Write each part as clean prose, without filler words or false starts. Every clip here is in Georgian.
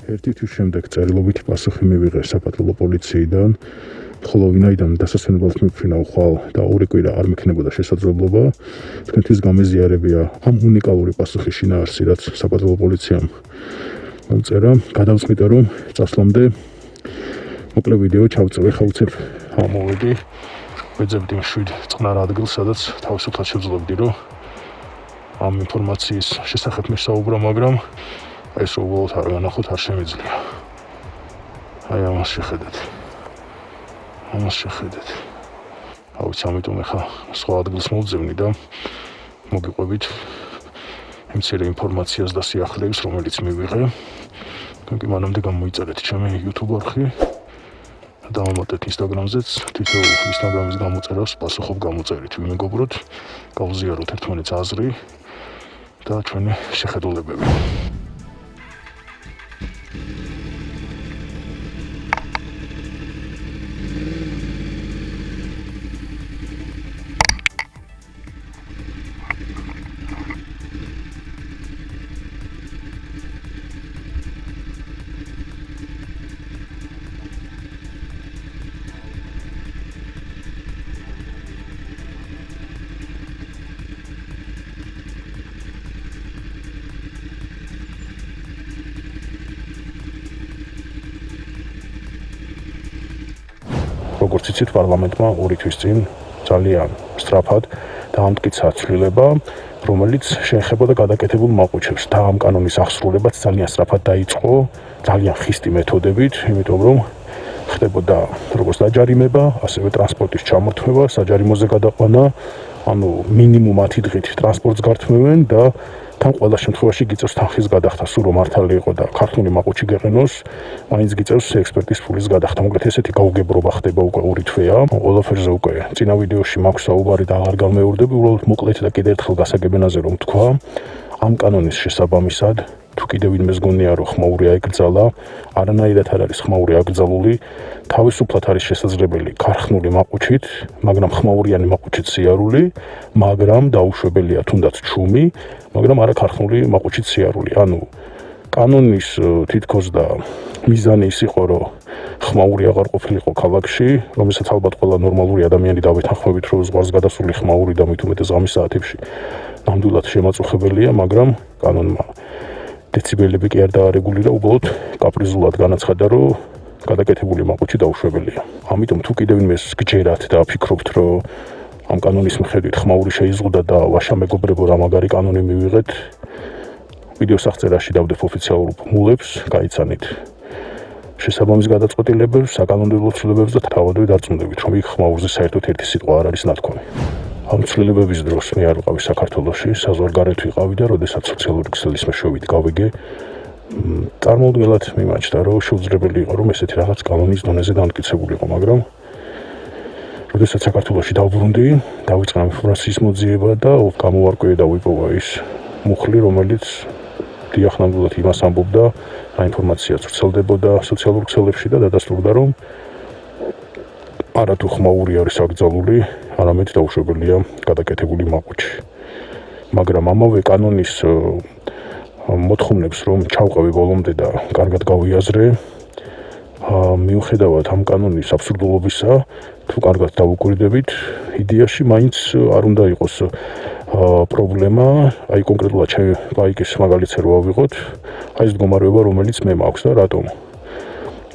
ერთი თვის შემდეგ წერილობითი პასუხი მივიღე საპატრულო პოლიციიდან, ხოლო ვინაიდან დასასვენებლად მიფრინავ ხვალ და ორი კვირა არ მექნებოდა შესაძლებლობა, თქვენთვის გამეზიარებია ამ უნიკალური პასუხის შინაარსი, რაც საპატრულო პოლიციამ მომწერა. გადავწყვიტე, რომ წასვლამდე მოკლე ვიდეო ჩავწერე, ხაუცებ ამოვედი, ვეძებდი მშვიდ წყნარ ადგილს, სადაც თავისუფლად შევძლებდი, რომ ამ ინფორმაციის შესახებ მისაუბრა, მაგრამ ეს უბრალოდ არ განახოთ, არ შემიძლია. აი ამას შეხედეთ. ავიც ამიტომ ახლა სხვა ადგილს მოვძებნი და მოგიყვებით იმ მცირე ინფორმაციას და სიახლეებს, რომელიც მივიღე. თქვენ მანამდე გამოიწერეთ ჩემი YouTube არხი და ამოტეთ Instagram-ზეც, თითოეულ Instagram-ის გამოწერას პასუხობ გამოწერით, ვიმეგობროთ, გავზიაროთ ერთმანეთს აზრი და ჩვენი შეხედულებები. როგორც იცით, პარლამენტმა 2 თვის წინ ძალიან სწრაფად დაამტკიცა ცვლილება, რომელიც შეეხებოდა გადაკეთებულ მაყუჩებს და ამ კანონის აღსრულებაც ძალიან სწრაფად დაიწყო, ძალიან ხისტი მეთოდებით, იმიტომ რომ ხდებოდა როგორც დაჯარიმება, ასევე ტრანსპორტის ჩამორთმევა, საჯარიმოზე გადაყვანა, ანუ მინიმუმ 10 დღით ტრანსპორტს გართმევენ და თან ყველა შემთხვევაში გიწევს თანხის გადახდა, სულ რომ მართალი იყო და ქართული მაყუჩი გეყენოს, მაინც გიწევს ექსპერტის ფულის გადახდა. მოკლედ ესეთი გაუგებრობა ხდება უკვე 2 თვეა. ყველაფერზე უკვე წინა ვიდეოში მაქვს საუბარი და აღარ გამეორდები, უბრალოდ მოკლედ და კიდევ ერთხელ გასაგებენაზე რომ თქვა, ამ კანონის შესაბამისად, თუ კიდევ ვინმეს გონია რომ ხმაური აეკრძალა, არანაირად არ არის ხმაური აკრძალული, თავისუფლად არის შესაძლებელი ქარხნული მაყუჩით, მაგრამ ხმაურიანი მაყუჩით სიარული, მაგრამ დაუშვებელია თუნდაც ჩუმი, მაგრამ არა ქარხნული მაყუჩით სიარული. ანუ კანონის თითქოს და მიზანი ის იყო, რომ ხმაური აღარ ყოფილიყო ქალაქში, რომელსაც ალბათ ყველა ნორმალური ადამიანი დავეთანხმებით, რომ ზღვარს გადასული ხმაური და მით უმეტეს ღამის საათებში ნამდვილად შემაწუხებელია, მაგრამ კანონმა დეციბელები კი არ დაარეგულირა, უბრალოდ კაპრიზულად განაცხადა, რომ გადაკეთებული მაყუჩი დაუშვებელია. ამიტომ თუ კიდევ ვინმეს გჯერათ და ფიქრობთ, რომ ამ კანონის მიხედვით ხმაური შეიზღუდა და ვაშა მეგობრებო, რა მაგარი კანონი მივიღეთ, ვიდეოს აღწერაში დავდებ ოფიციალურ ფორმულებს, გაიცანით შესაბამის გადაწყვეტილებებს, საკანონმდებლო ცვლილებებს და თავადვე დარწმუნდებით, რომ იქ ხმაურზე საერთოდ ერთი სიტყვა არ არის ნათქვამი. ამ ცვლილებების დროს მე არ ვიყავი საქართველოში, საზღვარგარეთ ვიყავი და როდესაც სოციალური ქსელის მეშვეობით გავიგე, წარმოუდგენლად მიმაჩნდა, რომ შეუძლებელი იყო, რომ ესეთი რაღაც კანონის დონეზე დამტკიცებულიყო, მაგრამ როდესაც საქართველოში დავბრუნდი, დავიწყნა ინფორმაციის მოძიება და გამოვარკვევი და ვიპოვა ის მუხლი, რომელიც დიახ ნამდვილად იმას ამბობდა, რა ინფორმაციაც ვრცელდებოდა სოციალურ ქსელებში და დადასტურდა, რომ არა თუ ხმაური არის აკრძალული, არამედ დაუშვებელია გადაკეთებული მაყუჩი. მაგრამ ამავე კანონის მოთხოვნებს რომ ჩავყევი ბოლომდე და კარგად გავიაზრე, მიუხედავად ამ კანონის აბსურდულობისა, თუ კარგად დავუკვირდებით, იდეაში მაინც არ უნდა იყოს პრობლემა, აი კონკრეტულად ჩემი ბაიკის მაგალითზე რო ავიღოთ, აი ეს მდგომარეობა, რომელიც მე მაქვს და რატომ?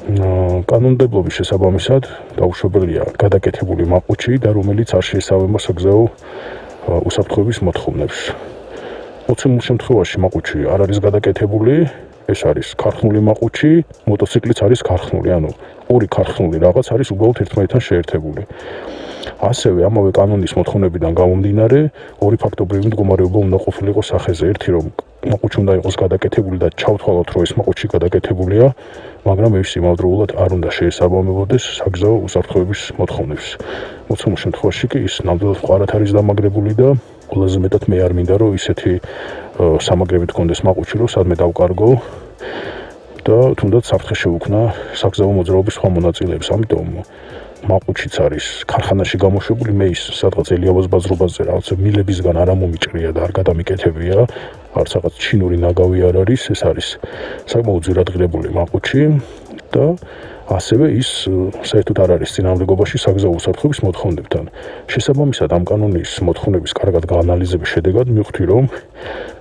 კანონმდებლობის შესაბამისად დაუშვებელია გადაკეთებული მაყუჩი და რომელიც არ შეესაბამება საგზაო უსაფრთხოების მოთხოვნებს. მოცემულ შემთხვევაში მაყუჩი არ არის გადაკეთებული, ეს არის ქარხნული მაყუჩი, მოტოციკლიც არის ქარხნული, ანუ ორი ქარხნული რაღაც არის უბრალოდ ერთმანეთთან შეერთებული. ასევე ამავე კანონის მოთხოვნებიდან გამომდინარე, ორი ფაქტობრივი მდგომარეობა უნდა ყოფილიყო სახეზე. ერთი რომ მაყუჩი უნდა იყოს გადაკეთებული და ჩავთვალოთ, რომ ეს მაყუჩი გადაკეთებულია, მაგრამ ეს იმავდროულად არ უნდა შეესაბამებოდეს საგზაო უსაფრთხოების მოთხოვნებს. მოცემულ შემთხვევაში კი ის ნამდვილად მყარად არის დამაგრებული და ყველაზე მეტად მე არ მინდა, რომ ისეთი სამაგრებით გქონდეს მაყუჩი, რომ სადმე დავკარგო და თუნდაც საფრთხე შეუქმნა საგზაო მოძრაობის სხვა მონაწილეებს. ამიტომ მაყუჩიც არის ქარხანაში გამოშვებული, მე ის სადღაც ელიავას ბაზრობაზე რაღაცა მილებისგან არ ამომიჭრია და არ გადამიკეთებია, არც რაღაც ჩინური ნაგავი არ არის, ეს არის საკმაოდ ძვირადღირებული მაყუჩი და ასევე ის საერთოდ არ არის წინააღმდეგობაში საგზაო უსაფრთხოების მოთხოვნებთან. შესაბამისად, ამ კანონის მოთხოვნების კარგად გაანალიზების შედეგად მივხვდი, რომ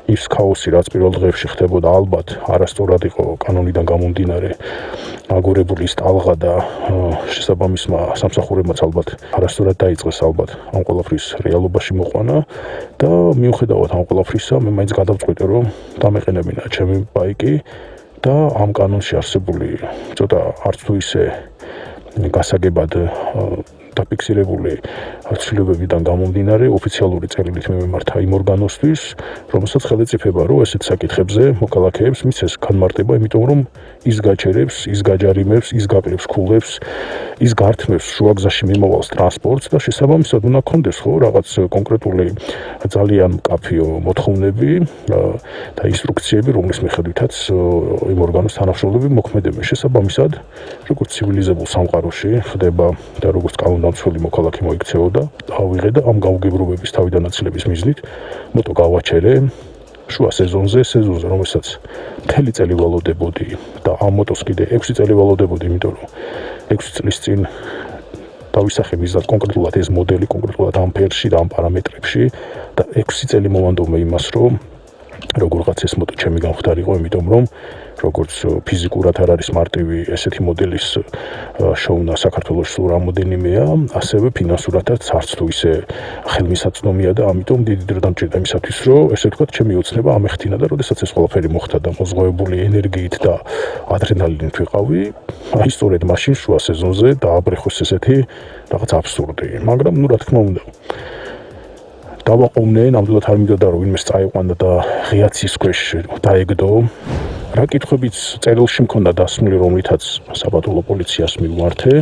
ის ქაოსი, რაც პირველ დღეებში ხდებოდა, ალბათ არასწორად იყო კანონიდან გამომდინარე აგორებული ის ტალღა და შესაბამისმა სამსახურებმაც ალბათ არასწორად დაიწყეს ალბათ ამ ყველაფრის რეალობაში მოყვანა და მიუხედავად ამ ყველაფრისა, მე მაინც გადავწყვიტე, რომ დამეყენებინა ჩემი ბაიკი და ამ კანონში არსებული ცოტა არც თუ ისე გასაგებად დაფიქსირებული ცვლილებებიდან გამომდინარე ოფიციალური წერილით მე მიმართა იმ ორგანოსთვის, რომელსაც ხელეწიფება, რომ ესეთ საკითხებზე მოქალაქეებს მისცეს განმარტება, იმიტომ რომ ის გაჩერებს, ის გაჯარიმებს, ის გაკლებს ქულებს, ის გართმევს შუაგზაში მიმავალ ტრანსპორტს და შესაბამისად უნდა გქონდეს ხო რაღაც კონკრეტული ძალიან მკაფიო მოთხოვნები და ინსტრუქციები, რომლის მიხედვითაც იმ ორგანოს თანამშრომლები მოქმედებენ. შესაბამისად, როგორც ცივილიზებულ სამყაროში ხდება და როგორც კანონდამცველი მოქალაქე მოიქცეოდა, ავიღე და ამ გაუგებრობების თავიდანაცილების მიზნით მოტო გავაჩერე შუა სეზონზე, რომელსაც მთელი წელი ვალოდებოდი და ამ მოტოს კიდე 6 წელი ვალოდებოდი, იმიტომ რომ 6 წლის წინ დავისახე მიზნად კონკრეტულად ეს მოდელი, კონკრეტულად ამ ფერში და ამ პარამეტრებში და 6 წელი მოვანდომე იმას, რომ როგორღაც ეს მოტო ჩემი გამხდარიყო, იმიტომ რომ როგორც ფიზიკურად არ არის მარტივი ესეთი მოდელის შოვნა საქართველოში სულ რამოდენიმეა, ასევე ფინანსურადაც არც თუ ისე ხელმისაწვდომია და ამიტომ დიდი დრო დამჭირდა იმისათვის, რომ ესე ვთქვათ, ჩემი ოცნება ამეხთინა და როდესაც ეს ყველაფერი მოხდა და მოზღვეებული ენერგიით და ადრენალინით ვიყავი, აი სწორედ მაშინ შუა სეზონზე დააბრეხოს ესეთი რაღაც აბსურდი, მაგრამ ნუ რა თქმა უნდა დავაყოვნე, ნამდვილად არ მინდოდა რომ ვინმეს წაიყვანა და ღიაცის ქვეშ დაეგდო. რა კითხვებიც წერილში მქონდა დასმული, რომლითაც საპატრულო პოლიციას მივმართე.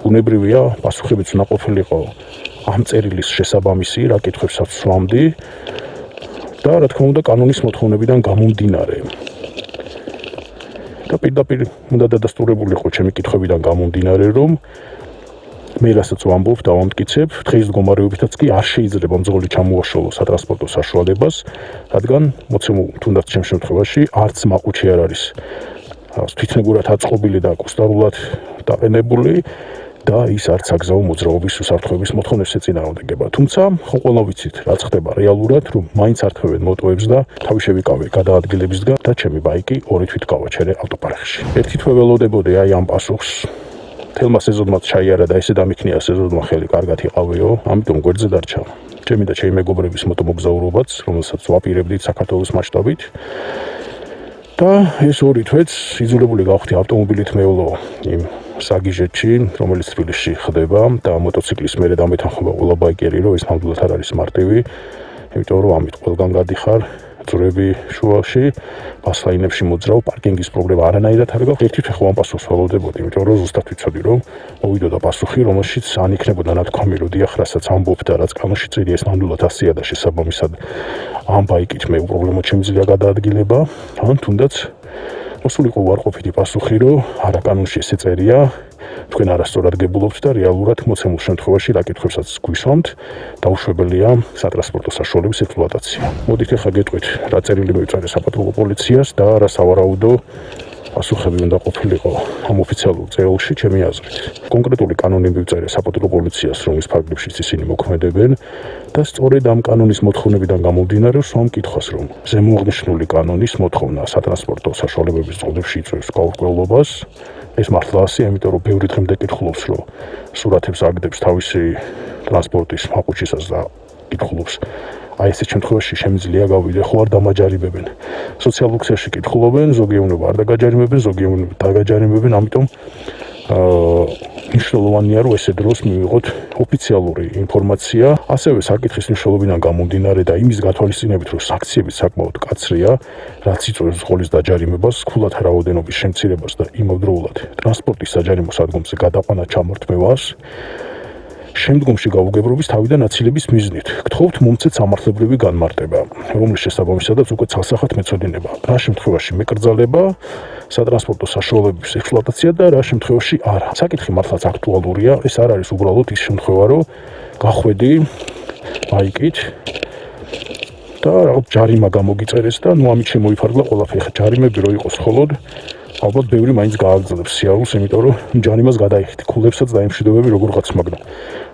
ბუნებრივია, პასუხებიც უნდა ყოფილიყო ამ წერილის შესაბამისი, რა კითხვებსაც ვსვამდი და რა თქმა უნდა კანონის მოთხოვნებიდან გამომდინარე. და პირდაპირ უნდა დადასტურებულიყო ჩემი კითხვებიდან გამომდინარე, რომ მე რასაც ვამბობ და ვამტკიცებ, დღის მდგომარეობითაც კი არ შეიძლება მძღოლი ჩამოაშოროს სატრანსპორტო საშუალებას, რადგან მოცემულ თუნდაც ჩემ შემთხვევაში არც მაყუჩი არ არის თვითნებურად აწყობილი და აკუსტარულად დაყენებული და ის არც საგზაო მოძრაობის უსაფრთხოების მოთხოვნებს ეწინააღმდეგება. თუმცა, ხო ყველა ვიცით, რაც ხდება რეალურად, რომ მაინც ართმევენ მოტოებს და თავი შევიკავე გადაადგილებისგან და ჩემი ბაიკი 2 თვით გავაჩერე ავტოპარკში. ერთი თვე ველოდებოდი აი ამ პასუხს. თელმა სეზონმაც ჩაიარა და ესე დამიქნია სეზონმა ხელი კარგად იყავეო, ამიტომ გვერდზე დარჩა. ჩემი და ჩემი მეგობრების მოტომოგზაურობაც, რომელსაც ვაპირებდით საქართველოს მასშტაბით. და ეს 2 თვეც იძულებული გავხდი ავტომობილით მევლო იმ საგიჟეთში, რომელიც თბილისში ხდება და მოტოციკლის მერე დამეთანხმება ყველა ბაიკერი, რომ ეს ნამდვილად არ არის მარტივი, იმიტომ რომ ამით ყველგან გადიხარ ძვრები შუაში, ბასლაინებში მოძრავ, პარკინგის პრობლემა არანაირად არ გაქვს. ერთი თვე ხო ამ პასუხს ველოდებოდი, იმიტომ რომ ზუსტად ვიცოდი, რომ მოვიდოდა პასუხი, რომელშიც ან იქნებოდა ნათქვამი, რომ დიახ, რასაც ამბობ და რაც კანონში წირია, ეს ნამდვილად ასეა და შესაბამისად ამ ბაიკით მე უპრობლემოდ შემიძლია გადაადგილება, ან თუნდაც მოსულიყო უარყოფითი პასუხი, რომ არა კანონში ესე წერია, თქვენ არასწორად გებულობთ და რეალურად მოცემულ შემთხვევაში რა კითხვებსაც გვისვამთ, დაუშვებელია სატრანსპორტო საშუალების ექსპლუატაცია. მოდით ახლა გეტყვით, რა წერილი მივწერე საპატრულო პოლიციას და რა სავარაუდო პასუხები უნდა ყოფილიყო ამ ოფიციალურ წერილში ჩემი აზრით. კონკრეტული კანონი მივწერე საპატრულო პოლიციას, რომლის ფარგლებშიც ისინი მოქმედებენ და სწორედ ამ კანონის მოთხოვნებიდან გამომდინარე ვსვამ კითხვას, რომ ზემოაღნიშნული კანონის მოთხოვნა სატრანსპორტო საშუალებების წყობებში იწვევს გაურკვევლობას. ეს მართლა ასეა, იმიტომ რომ ბევრი დღემდე კითხულობს, რომ სურათებს აგდებს თავისი ტრანსპორტის მაყუჩისას და კითხულობს, აი ესეთ შემთხვევაში შემიძლია გავიდე, ხო არ დამაჯარიმებენ. სოციალურ ქსელში კითხულობენ, ზოგი ეუბნება არ დაგაჯარიმებენ, ზოგი ეუბნება დაგაჯარიმებენ, ამიტომ მნიშვნელოვანია, რომ ესე დროს მივიღოთ ოფიციალური ინფორმაცია, ასევე საკითხის მნიშვნელობიდან გამომდინარე და იმის გათვალისწინებით, რომ სანქციები საკმაოდ მკაცრია, რაც იწვევს ზღოლის დაჯარიმებას, ქულათა რაოდენობის შემცირებას და იმავდროულად ტრანსპორტის საჯარიმო სადგომზე გადაყვანა ჩამორთმევას. შემდგომში გაუგებრობის თავიდან აცილების მიზნით გთხოვთ მომცეთ სამართლებრივი განმარტება, რომლის შესაბამისადაც უკვე ცალსახად მეწოდინება. რა შემთხვევაში მეკრძალება სატრანსპორტო საშუალებების ექსპლუატაცია და რა შემთხვევაში არა. საკითხი მართლაც აქტუალურია, ეს არ არის უბრალოდ ის შემთხვევა, რომ გახვედი ბაიკით და რაღაც ჯარიმა გამოგიწერეს და ამით შემოიფარგლა ყველაფერი. ხა ჯარიმები რო იყოს მხოლოდ ალბათ ბევრი მაინც გააგრძელებს სიარულს, იმიტომ რომ ჯარიმას გადაიხდი, ქულებსაც დაემშვიდობები როგორღაც, მაგრამ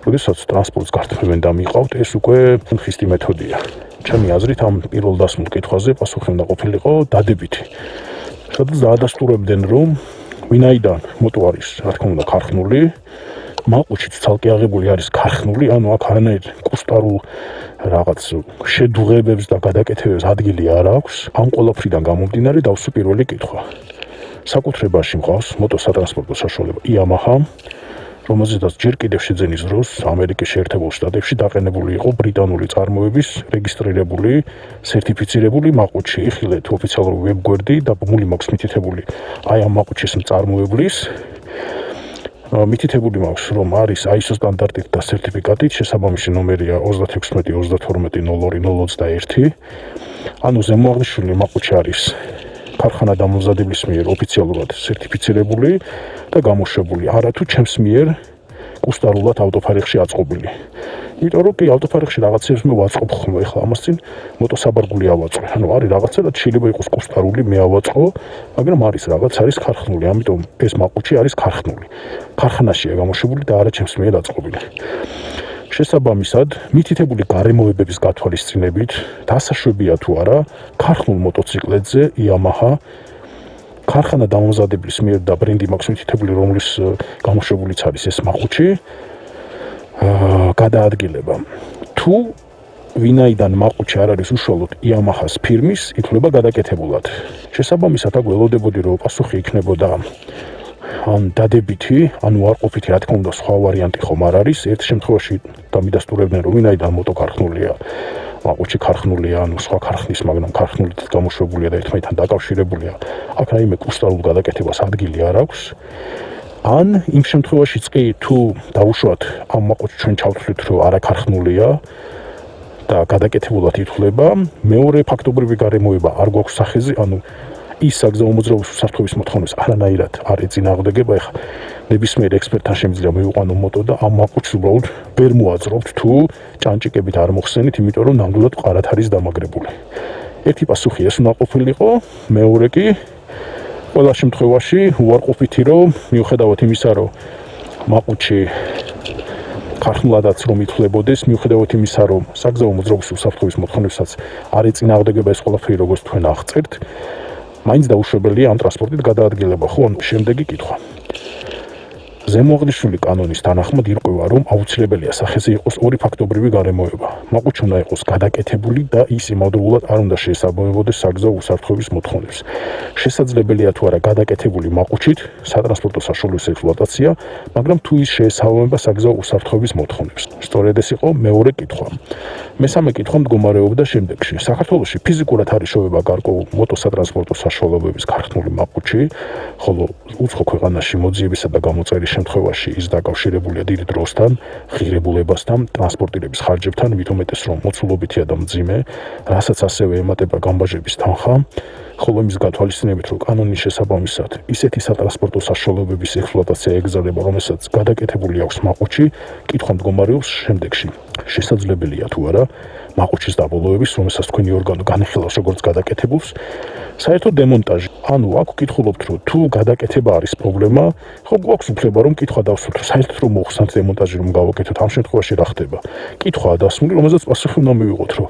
როდესაც ტრანსპორტს გართმევენ და მიყავთ, ეს უკვე ხისტი მეთოდია. ჩემი აზრით ამ პირველ დასმულ კითხვაზე პასუხი უნდა ყოფილიყო დადებითი. სადაც დაადასტურებდნენ, რომ ვინაიდან მოტო არის, რა თქმა უნდა, ქარხნული, მაყუჩიც ცალკე აღებული არის ქარხნული, ანუ აქ არანაირ კუსტარულ რაღაც შედუღებებს და გადაკეთებებს ადგილი არ აქვს. ამ ყველაფრიდან გამომდინარე დავსვი პირველი კითხვა. საკუთრებაში მყავს მოტო სატრანსპორტო საშუალება Yamaha, რომელზედაც ჯერ კიდევ შეძენის დროს ამერიკის შეერთებულ შტატებში დაყენებული იყო ბრიტანული წარმოების რეგისტრირებული, სერტიფიცირებული მაყუჩი. იხილეთ ოფიციალური ვებგვერდი და ბმული მაქვს მითითებული აი ამ მაყუჩის მწარმოებლის. მითითებული მაქვს, რომ არის ISO სტანდარტით და სერტიფიკატით, შესაბამისი ნომერია 36-32-02-021. ანუ ზემოაღნიშნული მაყუჩი არის ქარხანა დამამზადებლის მიერ ოფიციალურად სერტიფიცირებული და გამოშვებული, არათუ ჩემს მიერ კუსტარულად ავტოფარეხში აწყობილი. იმიტომ რომ კი ავტოფარეხში რაღაცებს მე ვაწყობ ხოლმე, ეხლა ამას წინ მოტოსაბარგული ავაწყო. ანუ არის რაღაცა და შეიძლება იყოს კუსტარული, მე ავაწყო, მაგრამ არის რაღაც არის ქარხნული, ამიტომ ეს მაყუჩი არის ქარხნული. ქარხანაშია გამოშვებული და არა ჩემს მიერ აწყობილი. შესაბამისად, მითითებული გარემოებების გათვალისწინებით, დასაშვებია თუ არა, ქარხნულ მოტოციკლებზე Yamaha ქარხანა დამამზადებლის მიერ და ბრენდი მაქვს მითითებული, რომლის გამოშვებულიც არის ეს მაყუჩი, გადაადგილება. თუ ვინაიდან მაყუჩი არ არის უშუალოდ Yamaha-s ფირმის, ითვლება გადაკეთებულად. შესაბამისად, აქ ველოდებოდი, რომ პასუხი იქნებოდა ან დადებითი, ანუ არყოფითი, რა თქმა უნდა, სხვა ვარიანტი ხომ არ არის. ერთ შემთხვევაში დამიდასტურებდნენ, რომ ვინაიდან მოტო ქარხნულია, მაყუჩი ქარხნულია, ანუ სხვა ქარხნის, მაგრამ ქარხნულით გამოშვებულია და ერთმანეთთან დაკავშირებულია. აქ რაიმე კუსტარულ გადაკეთებას ადგილი არ აქვს. ან იმ შემთხვევაშიც კი თუ დავუშვათ ამ მაყუჩს ჩვენ ჩავთვლით, რომ არა ქარხნულია და გადაკეთებულად ითვლება, მეორე ფაქტობრივი გარემოება არ გვაქვს სახეზე, ანუ ის საგზაო მოძრაობის უსაფრთხოების მოთხოვნებს არანაირად არ ეწინააღმდეგება. ეხლა ნებისმიერ ექსპერტთან შემიძლია მივიყვანო მოტო და ამ მაყუჩს უბრალოდ ვერ მოაძრობთ თუ ჭანჭიკებით არ მოხსენით, იმიტომ რომ ნამდვილად მყარად არის დამაგრებული. ერთი პასუხი ეს უნდა ყოფილიყო, მეორე კი ყველა შემთხვევაში უარყოფითი, რომ მიუხედავად იმისა, რომ მაყუჩი ქარხნულადაც რომ ითვლებოდეს, მიუხედავად იმისა, რომ საგზაო მოძრაობის უსაფრთხოების მოთხოვნებსაც არ ეწინააღმდეგება ეს ყველაფერი, როგორც თქვენ აღწერთ, მაინც დაუშვებელია ამ ტრანსპორტით გადაადგილება. ხო, შემდეგი კითხვა. ზემოაღნიშნული კანონის თანახმად ირკვევა, რომ აუცილებელია სახეზე იყოს ორი ფაქტობრივი გარემოება. მაყუჩი უნდა იყოს გადაკეთებული და ის იმავდროულად არ უნდა შეესაბამებოდეს საგზაო უსაფრთხოების მოთხოვნებს. შესაძლებელია თუ არა გადაკეთებული მაყუჩით სატრანსპორტო საშუალების ექსპლუატაცია, მაგრამ თუ ის შეესაბამება საგზაო უსაფრთხოების მოთხოვნებს. სწორედ ეს იყო მეორე კითხვა. მესამე კითხვა მდგომარეობდა შემდეგში. საქართველოში ფიზიკურად არის შოვება გარკვეულ მოტოსატრანსპორტო საშუალებების ქარხნული მაყუჩი, ხოლო უცხო ქვეყანაში მოძიებისა და გამოწერის შემთხვევაში ის დაკავშირებულია დიდ დროსთან, ღირებულებასთან, ტრანსპორტირების ხარჯებთან, მით უმეტეს რომ მოცულობითია და მძიმე, რასაც ასევე ემატება გამბაჟების თანხა, ხოლო იმის გათვალისწინებით, რომ კანონის შესაბამისად ისეთი სატრანსპორტო საშუალებების ექსპლუატაცია ეგზავნება, რომელსაც გადაკეთებული აქვს მაყუჩი, კითხვა მდგომარეობს შემდეგში. შესაძლებელია თუ არა მაყუჩის დაბოლოების, რომელსაც თქვენი ორგანო განიხილავს როგორც გადაკეთებულს, საერთო დემონტაჟი. ანუ აქ ვკითხულობთ, რომ თუ გადაკეთება არის პრობლემა, ხო გვაქვს უფლება რომ კითხვა დავსვათ, რომ საერთოდ რომ მოხსნათ დემონტაჟი რომ გავაკეთოთ, ამ შემთხვევაში რა ხდება? კითხვაა დასმული, რომელსაც პასუხი უნდა მივიღოთ, რომ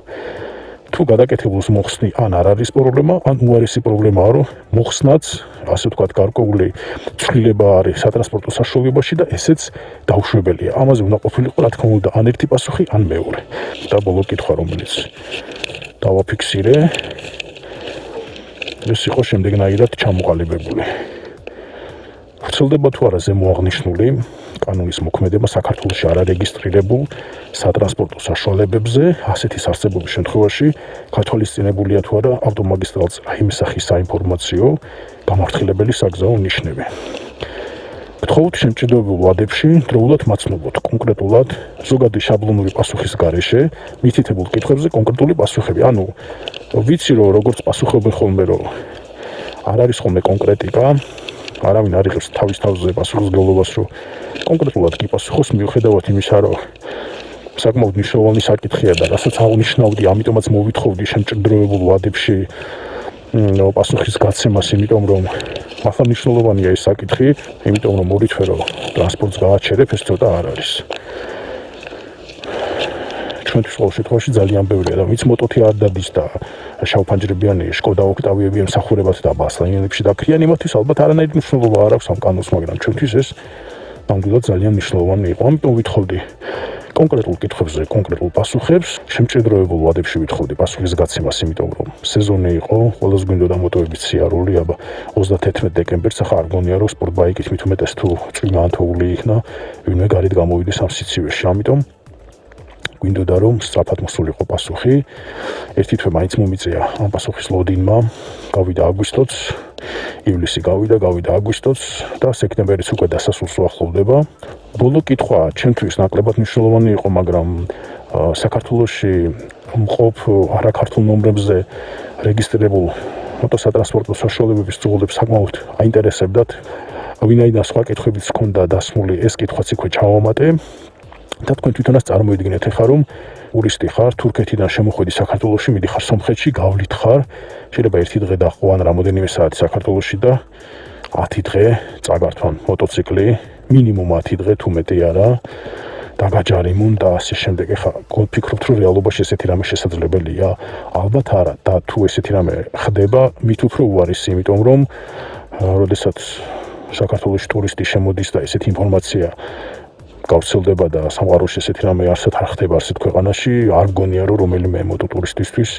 თუ გადაკეთებულს მოხსნი, ან არ არის პრობლემა, ან უარესი პრობლემაა, რომ მოხსნაც, ასე ვთქვათ, გარკვეული ცვლილება არის სატრანსპორტო საშუალებაში და ესეც დაუშვებელია. ამაზე უნდა ყოფილიყო, რა თქმა უნდა, ან ერთი პასუხი, ან მეორე. და ბოლო კითხვა, რომელიც დავაფიქსირე, ეს იყო შემდეგნაირად ჩამოყალიბებული. ვრცელდება თუ არა ზემოაღნიშნული კანონის მოქმედება საქართველოში არარეგისტრირებულ სატრანსპორტო საშუალებებზე, ასეთი არსებობის შემთხვევაში გათვალისწინებულია თუ არა ავტომაგისტრალს რაიმე სახის საინფორმაციო გამართლებელი საგზაო ნიშნები. გთხოვთ შემჭირდებულ ვადებში დროულად მაცნობოთ კონკრეტულად ზოგადი შაბლონური პასუხის გარეშე მითითებულ კითხვებზე კონკრეტული პასუხები. ანუ ვიცი რომ როგორც პასუხობენ ხოლმე რომ არ არის ხოლმე კონკრეტიკა, არავინ არ იღებს თავის თავზე პასუხისმგებლობას, რომ კონკრეტულად კი პასუხოს მიუხედავად იმისა, რომ საკმაოდ მნიშვნელოვანი საკითხია და რასაც აღნიშნავდი, ამიტომაც მოვითხოვდი შემჭრდროებულ ვადებში პასუხის გაცემას, იმიტომ რომ მართლა მნიშვნელოვანია ეს საკითხი, იმიტომ რომ მორითვე რომ ტრანსპორტს გააჩერებ, ეს ცოტა არ არის. ჩვენთვის ყოველ შემთხვევაში ძალიან ბევრია და ვინც მოტოთი არ დადის და შავფანჯრებიანი შკოდა ოქტავიები ემსახურებათ და ბასლაინებში დაქრიან, იმათთვის ალბათ არანაირი მნიშვნელობა არ აქვს ამ კანონს, მაგრამ ჩვენთვის ეს ნამდვილად ძალიან მნიშვნელოვანი იყო. ამიტომ ვითხოვდი კონკრეტულ კითხვებზე კონკრეტულ პასუხებს, შემჭრდროებულ ვადებში ვითხოვდი პასუხის გაცემას, იმიტომ რომ სეზონი იყო, ყველას გვინდოდა მოტოების სიარული, აბა 31 დეკემბერს ახლა არ გონია რომ სპორტბაიკით მით უმეტეს თუ წვიმა ანთოული იქნა, ვინმე გარეთ გამოვიდეს ამ სიცივეში, ამიტომ გვინდოდა რომ სწრაფად მოსულიყო პასუხი. ერთი თვე მაინც მომიწია ამ პასუხის ლოდინმა, გავიდა აგვისტოც, ივლისი გავიდა აგვისტოც და სექტემბერიც უკვე დასასრულს უახლოვდება. ბოლო კითხვა ჩემთვის ნაკლებად მნიშვნელოვანი იყო, მაგრამ საქართველოში მყოფ არაქართულ ნომრებზე რეგისტრირებულ მოტოსატრანსპორტო საშუალებების წუღუდებს საკმაოდ აინტერესებდათ. ვინაიდან სხვა კითხვებიც ჰქონდა დასმული, ეს კითხვაც იქვე ჩავამატე. და თქვენ თვითონაც წარმოიდგინეთ ახლა რომ ტურისტი ხარ, თურქეთიდან შემოხვედი საქართველოში, მიდიხარ სომხეთში, გავლით ხარ, შეიძლება ერთი დღე დაყო ან რამოდენიმე საათი საქართველოში და 10 დღე წაგართვან მოტოციკლი, მინიმუმ 10 დღე თუ მეტი არა, დაგაჯარიმონ და ასე შემდეგ. ახლა გფიქრობთ რომ რეალობაში ესეთი რამე შესაძლებელია? ალბათ არა და თუ ესეთი რამე ხდება, მით უფრო უარესი, იმიტომ რომ როდესაც საქართველოში ტურისტი შემოდის და ესეთი ინფორმაცია გავრცელდება და სამყაროში ესეთი რამე არსად არ ხდება ასეთ ქვეყანაში, არ გონია რომ რომელიმე მოტოტურისტისთვის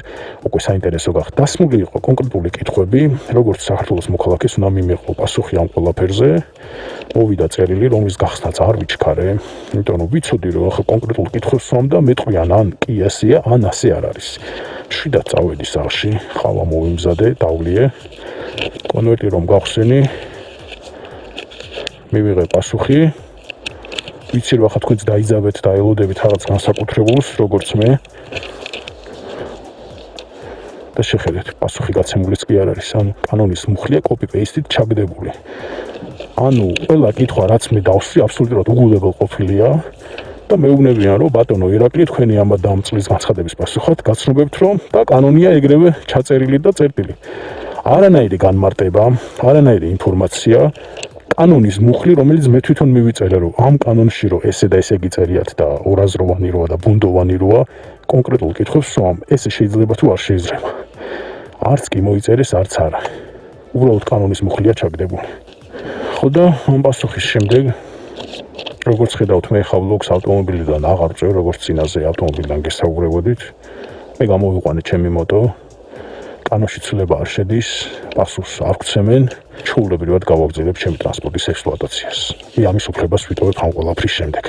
უკვე საინტერესო გახდა. დასმული იყო კონკრეტული კითხვები, როგორც საქართველოს მოქალაქეს უნდა მიმეყო პასუხი ამ ყველაფერზე. მოვიდა წერილი, რომლის გახსნაც არ ვიჩქარე, იმიტომ რომ ვიცოდი რომ ახლა კონკრეტულ კითხვებს ვსვამ და მეტყვიან ან კი ასეა, ან ასე არ არის. შვიდად წავედი სახლში, ხავა მოვიმზადე, დავლიე, კონვერტი რომ გავხსენი, მივიღე პასუხი. ვიცი რომ ახლა თქვენც დაიძაბეთ და ელოდებით რაღაც განსაკუთრებულს, როგორც მე. და შეხედეთ, პასუხი გაცემულიც კი არ არის, ანუ კანონის მუხლია copy-paste-ით ჩაგდებული. ანუ ყველა კითხვა რაც მე დავსვი, აბსოლუტურად უგულებელ ყოფილია და მეუბნებიან რომ ბატონო ირაკლი, თქვენი ამ და ამ წლის განცხადების პასუხად გაცნობებთ რომ და კანონია ეგრევე ჩაწერილი და წერტილი. არანაირი განმარტება, არანაირი ინფორმაცია, კანონის მუხლი, რომელიც მე თვითონ მივიწერე, რომ ამ კანონში რომ ესე და ესე გიწერიათ და ორაზროვანი როა და ბუნდოვანი როა, კონკრეტულ კითხვებს ვსვამ, ესე შეიძლება თუ არ შეიძლება. არც კი მოიწერეს, არც არა. უბრალოდ კანონის მუხლია ჩაგდებული. ხო და ამ პასუხის შემდეგ, როგორც ხედავთ, მე ხა ვლოგს ავტომობილიდან აღარ წევ, როგორც წინაზე ავტომობილიდან გესაუბრებოდით. მე გამოვიყვანე ჩემი მოტო. კანონში ცვლილება არ შედის, პასუხს არ გვცემენ, ჩვეულებრივად გავაგრძელებ ჩემი ტრანსპორტის ექსპლუატაციას. მე ამის უფლებას ვიტოვებ ამ ყველაფრის შემდეგ.